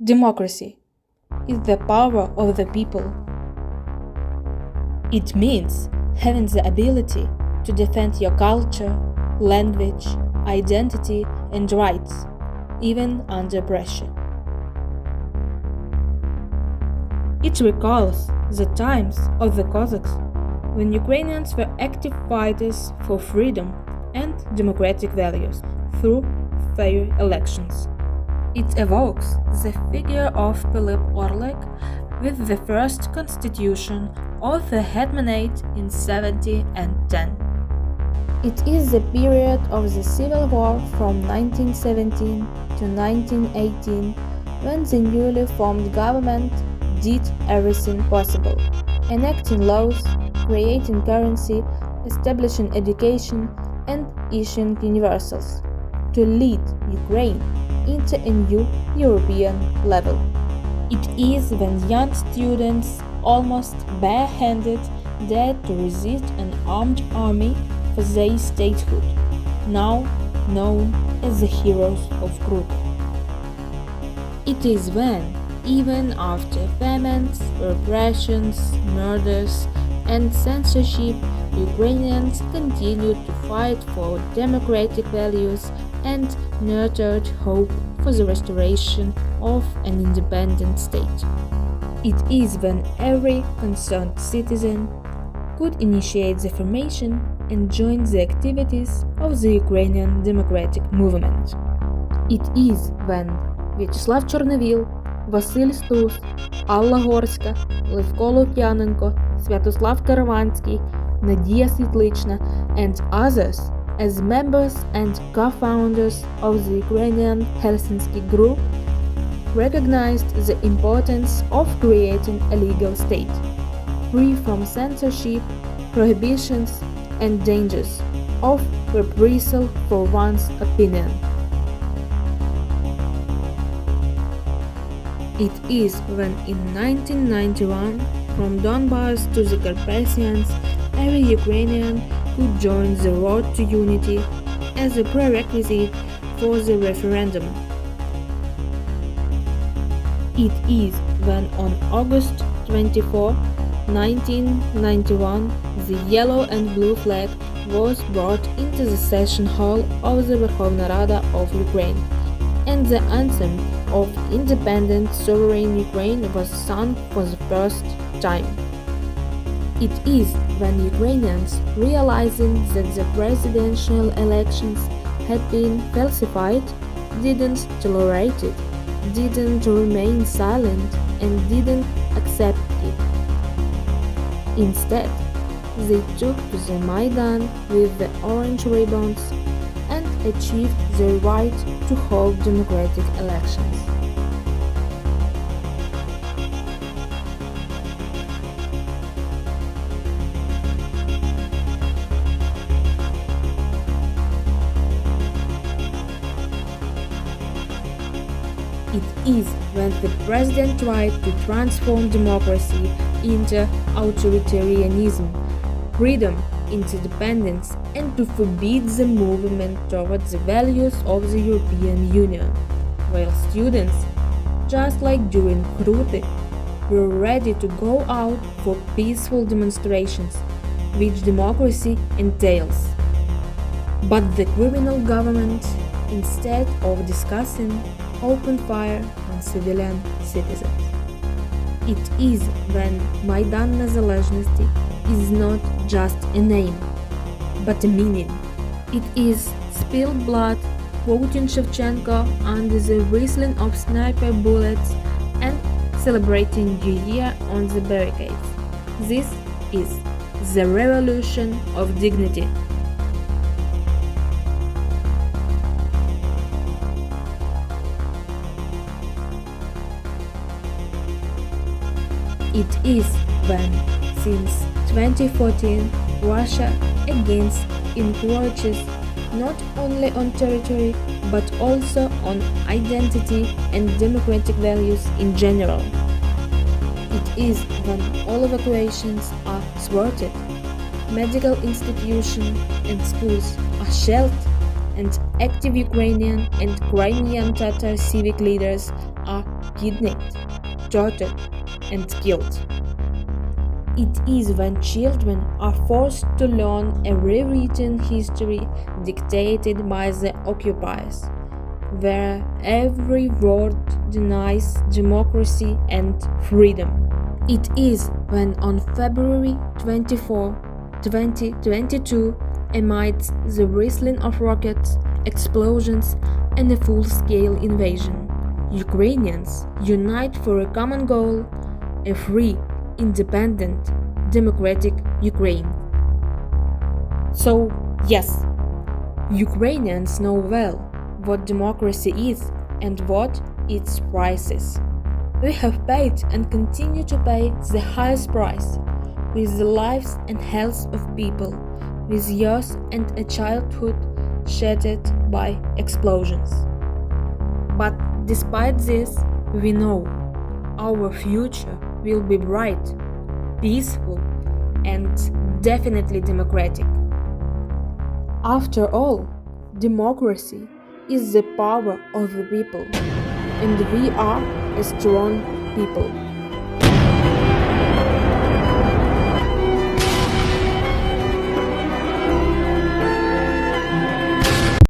Democracy is the power of the people. It means having the ability to defend your culture, language, identity, and rights, even under pressure. It recalls the times of the Cossacks, when Ukrainians were active fighters for freedom and democratic values through fair elections. It evokes the figure of Philip Orlik with the first constitution of the Hetmanate in 70 and 10. It is the period of the Civil War from 1917 to 1918, when the newly formed government did everything possible, enacting laws, creating currency, establishing education, and issuing universals to lead Ukraine into a new European level. It is when young students, almost barehanded, dared to resist an armed army for their statehood, now known as the Heroes of Krut. It is when, even after famines, repressions, murders, and censorship, Ukrainians continued to fight for democratic values and nurtured hope for the restoration of an independent state. It is when every concerned citizen could initiate the formation and join the activities of the Ukrainian democratic movement. It is when В'ячеслав Чорновіл, Василь Стус, Алла Горська, Левко Лук'яненко, Святослав Караванський, Надія Світлична, and others as members and co-founders of the Ukrainian Helsinki Group recognized the importance of creating a legal state, free from censorship, prohibitions, and dangers of reprisal for one's opinion. It is when in 1991, from Donbas to the Carpathians, every Ukrainian could join the road to unity as a prerequisite for the referendum. It is when on August 24, 1991, the yellow and blue flag was brought into the session hall of the Verkhovna Rada of Ukraine, and the anthem of independent sovereign Ukraine was sung for the first time. It is when Ukrainians, realizing that the presidential elections had been falsified, didn't tolerate it, didn't remain silent, and didn't accept it. Instead, they took to the Maidan with the orange ribbons and achieved their right to hold democratic elections. It is when the president tried to transform democracy into authoritarianism, freedom into dependence, and to forbid the movement towards the values of the European Union, while students, just like during Krut, were ready to go out for peaceful demonstrations, which democracy entails. But the criminal government, instead of discussing, opened fire on civilian citizens. It is when Maidan Nezalezhnosti is not just a name, but a meaning. It is spilled blood, quoting Shevchenko under the whistling of sniper bullets, and celebrating New Year on the barricades. This is the revolution of dignity. It is when, since 2014, Russia again encroaches not only on territory but also on identity and democratic values in general. It is when all evacuations are thwarted, medical institutions and schools are shelled, and active Ukrainian and Crimean Tatar civic leaders are kidnapped, tortured, and killed. It is when children are forced to learn a rewritten history dictated by the occupiers, where every word denies democracy and freedom. It is when on February 24, 2022, amidst the whistling of rockets, explosions, and a full-scale invasion, Ukrainians unite for a common goal: a free, independent, democratic Ukraine. So, yes, Ukrainians know well what democracy is and what its price is. We have paid and continue to pay the highest price, with the lives and health of people, with years and a childhood shattered by explosions. But despite this, we know our future will be bright, peaceful, and definitely democratic. After all, democracy is the power of the people, and we are a strong people.